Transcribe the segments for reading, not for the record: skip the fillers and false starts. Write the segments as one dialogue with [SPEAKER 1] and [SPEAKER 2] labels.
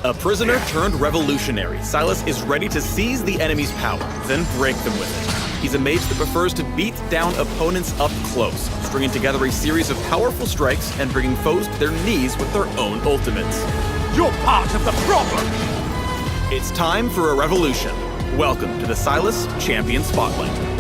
[SPEAKER 1] A prisoner turned revolutionary, Sylas is ready to seize the enemy's power, then break them with it. He's a mage that prefers to beat down opponents up close, stringing together a series of powerful strikes and bringing foes to their knees with their own ultimates.
[SPEAKER 2] You're part of the problem!
[SPEAKER 1] It's time for a revolution. Welcome to the Sylas Champion Spotlight.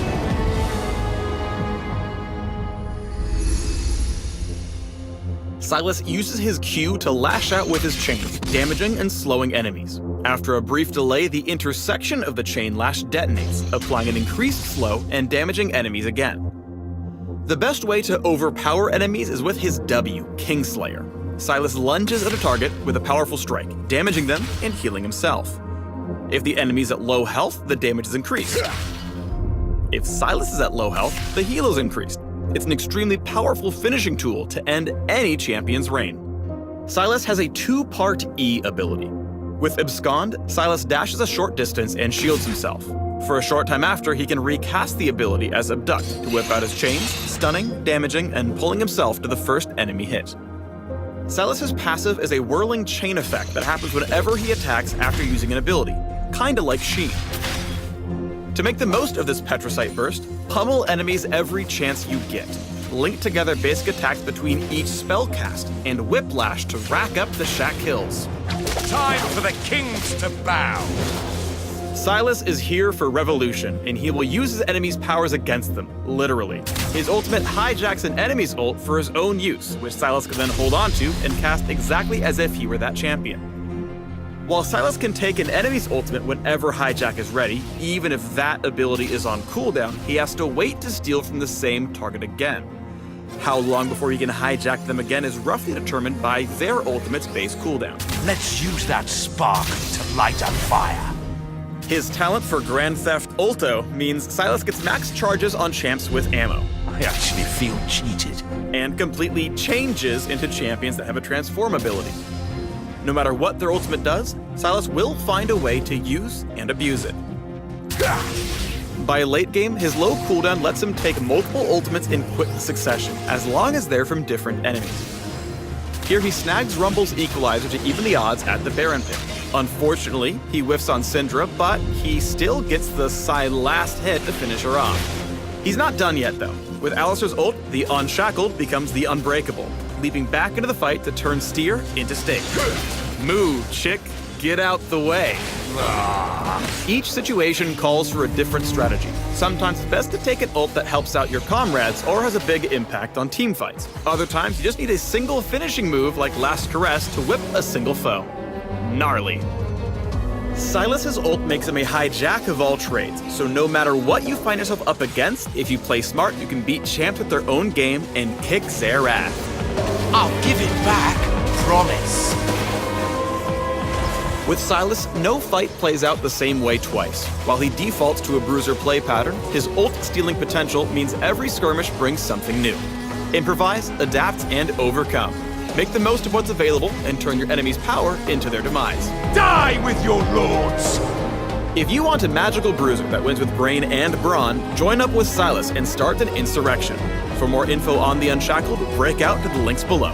[SPEAKER 1] Sylas uses his Q to lash out with his chains, damaging and slowing enemies. After a brief delay, the intersection of the chain lash detonates, applying an increased slow and damaging enemies again. The best way to overpower enemies is with his W, Kingslayer. Sylas lunges at a target with a powerful strike, damaging them and healing himself. If the enemy's at low health, the damage is increased. If Sylas is at low health, the heal is increased. It's an extremely powerful finishing tool to end any champion's reign. Sylas has a two-part E ability. With Abscond, Sylas dashes a short distance and shields himself. For a short time after, he can recast the ability as Abduct to whip out his chains, stunning, damaging, and pulling himself to the first enemy hit. Sylas' passive is a whirling chain effect that happens whenever he attacks after using an ability, kinda like Sheen. To make the most of this Petrocite burst, pummel enemies every chance you get. Link together basic attacks between each spell cast, and whiplash to rack up the shack kills.
[SPEAKER 2] Time for the kings to bow!
[SPEAKER 1] Sylas is here for revolution, and he will use his enemies' powers against them, literally. His ultimate hijacks an enemy's ult for his own use, which Sylas can then hold onto and cast exactly as if he were that champion. While Sylas can take an enemy's ultimate whenever hijack is ready, even if that ability is on cooldown, he has to wait to steal from the same target again. How long before he can hijack them again is roughly determined by their ultimate's base cooldown.
[SPEAKER 2] Let's use that spark to light a fire.
[SPEAKER 1] His talent for Grand Theft Ulto means Sylas gets max charges on champs with ammo.
[SPEAKER 2] I actually feel cheated.
[SPEAKER 1] And completely changes into champions that have a transform ability. No matter what their ultimate does, Sylas will find a way to use and abuse it. By late game, his low cooldown lets him take multiple ultimates in quick succession, as long as they're from different enemies. Here he snags Rumble's equalizer to even the odds at the Baron pit. Unfortunately, he whiffs on Syndra, but he still gets the last hit to finish her off. He's not done yet though. With Alistar's ult, the Unshackled becomes the Unbreakable, leaping back into the fight to turn Steer into Steak. Move, chick, get out the way. Each situation calls for a different strategy. Sometimes it's best to take an ult that helps out your comrades or has a big impact on team fights. Other times you just need a single finishing move like Last Caress to whip a single foe. Gnarly. Sylas' ult makes him a hijack of all trades, so no matter what you find yourself up against, if you play smart, you can beat champs with their own game and kick their ass.
[SPEAKER 2] I'll give it back, promise.
[SPEAKER 1] With Sylas, no fight plays out the same way twice. While he defaults to a bruiser play pattern, his ult-stealing potential means every skirmish brings something new. Improvise, adapt, and overcome. Make the most of what's available and turn your enemy's power into their demise.
[SPEAKER 2] Die with your lords!
[SPEAKER 1] If you want a magical bruiser that wins with brain and brawn, join up with Sylas and start an insurrection. For more info on the Unshackled, break out to the links below.